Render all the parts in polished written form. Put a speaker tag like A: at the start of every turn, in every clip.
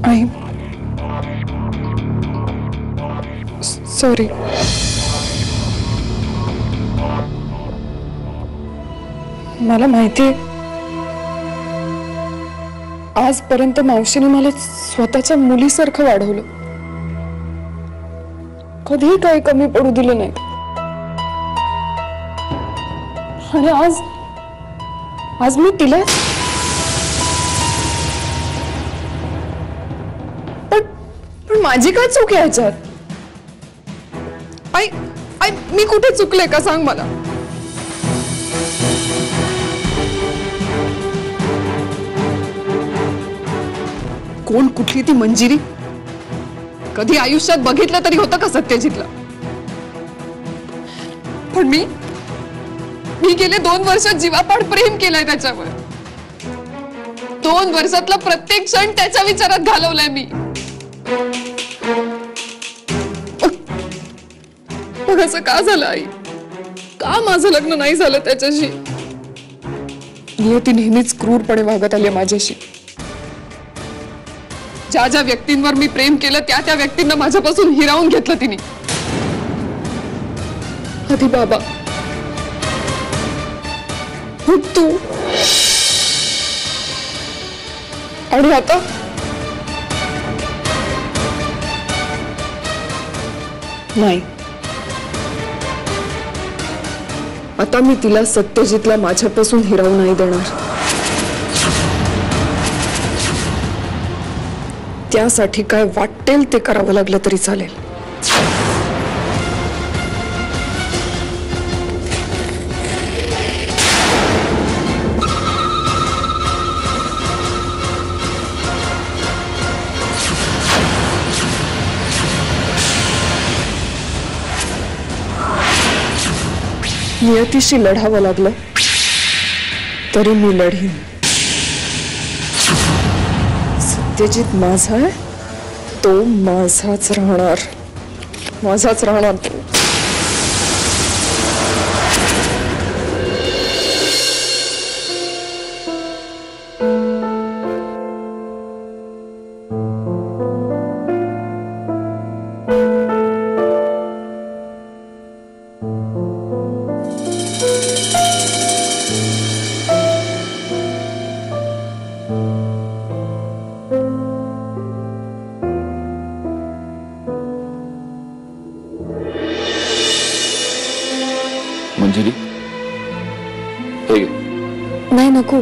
A: आई sorry. मला माहिती आजपर्यंत मावशीने मला स्वतःच्या मुलीसारखं वाढवलं, कधीही काही कमी पडू दिलं नाही. आणि आज मी तिला पण माझी काय चूक आहे याच्यात? आई आई मी कुठे चुकले का सांग मला. कोण कुठली ती मंजिरी? कधी आयुष्यात बघितलं तरी होतं का सत्यजितला? पण मी गेले 2 वर्षात जीवापाड प्रेम केलंय त्याच्यावर. 2 वर्षातला प्रत्येक क्षण त्याच्या विचारात घालवलाय मी. पण असं का झालं आई? का माझं लग्न नाही झालं त्याच्याशी? नियती नेहमीच क्रूरपणे वागत आली माझ्याशी. ज्या ज्या व्यक्तींवर मी प्रेम केलं त्या व्यक्तींना माझ्यापासून हिरावून घेतलं तिने. आधी बाबा, तू, आणि आता नाही. आता मी तिला सत्यजितला माझ्यापासून हिरावू नाही देणार. त्यासाठी काय वाटेल ते करावं लागलं तरी चालेल. नियतीशी लढावं लागलं तरी मी लढीन. सत्यजित माझा आहे, तो माझाच राहणार, माझाच राहणार तो.
B: मंजिरी,
C: नाही नको,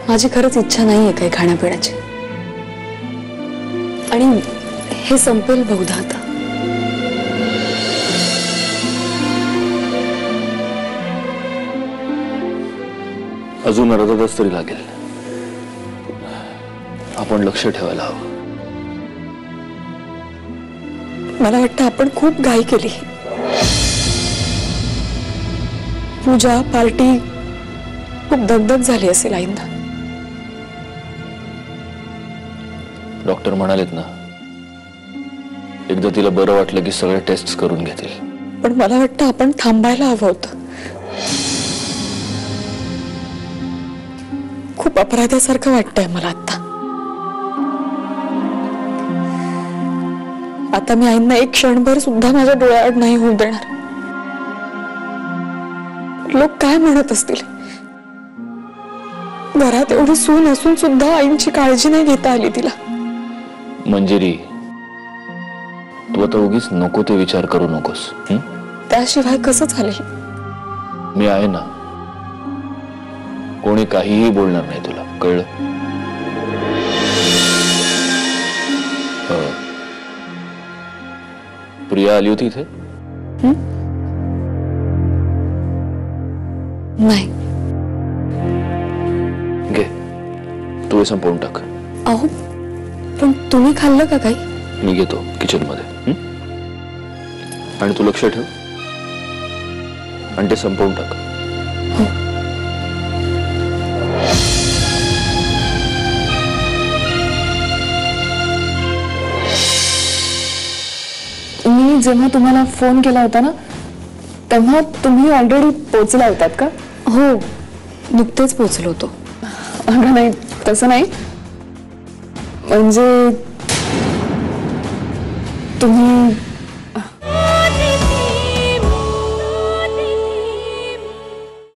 C: माझी खरंच इच्छा नाहीये काही खाण्यापिण्याची. आणि हे संपेल बहुधा आता.
B: अजून अर्धा तास तरी लागेल. आपण लक्ष ठेवायला हवं.
C: मला वाटतं आपण खूप घाई केली. पूजा, पार्टी, खूप दगदग झाली असेल आईंना.
B: डॉक्टर म्हणालेत ना, एकदा तिला बरं वाटलं की सगळे टेस्ट करून घेतील.
C: पण मला वाटतं आपण थांबायला हवं होतं. खूप अपराधासारखं वाटतंय मला आता मी आईंना एक क्षणभर सुद्धा माझ्या डोळ्याआड नाही होऊ देणार. लोक काय म्हणत असतील? घरात एवढी सून असून सुद्धा आईंची काळजी नाही घेता आली तिला.
B: मंजिरी, तू आता उगीच नको ते विचार करू नकोस.
C: त्याशिवाय कसं चालेल?
B: मी आहे ना, कोणी काहीही बोलणार नाही तुला, कळलं? प्रिया आली होती इथे?
C: नाही.
B: घे, तू हे संपवून टाक.
C: अहो, पण तुम्ही खाल्लं का काही?
B: मी घेतो किचन मध्ये. आणि तू लक्ष ठेव आणि ते संपवून टाक.
C: हो.
A: मी जेव्हा तुम्हाला फोन केला होता ना, तेव्हा तुम्ही ऑलरेडी पोहोचला होतात का?
C: हो, नुकतेच पोहोचलो होतो.
A: अगं नाही, तसं नाही. म्हणजे तुम्ही